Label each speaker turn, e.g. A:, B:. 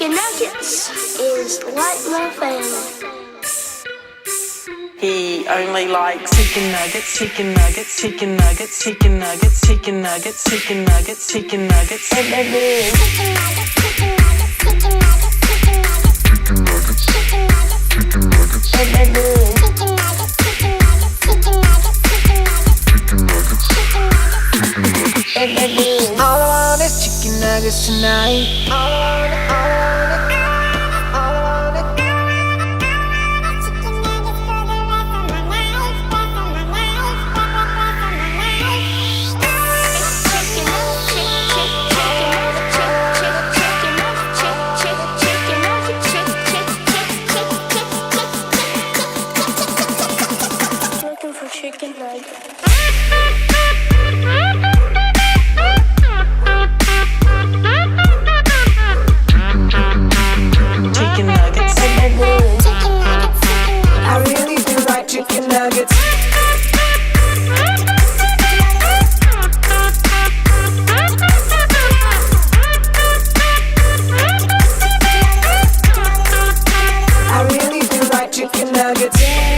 A: Chicken nuggets is like my family.
B: He only likes chicken nuggets, chicken nuggets, chicken nuggets, chicken nuggets, chicken nuggets, chicken nuggets, chicken nuggets.
A: Chicken nuggets, chicken nuggets, chicken nuggets, chicken nuggets, chicken nuggets, chicken nuggets, chicken nuggets, chicken nuggets, chicken nuggets, chicken nuggets, chicken nuggets, chicken nuggets.
C: All I want is chicken nuggets tonight. All I want it, all I want it, all I want it.
A: Chicken nuggets for the rest of my life, rest of my life, rest of my life. Chicken nuggets, chicken nuggets, looking for chicken nuggets.
B: Chicken nuggets,
C: I really do like chicken nuggets. I really do like chicken nuggets.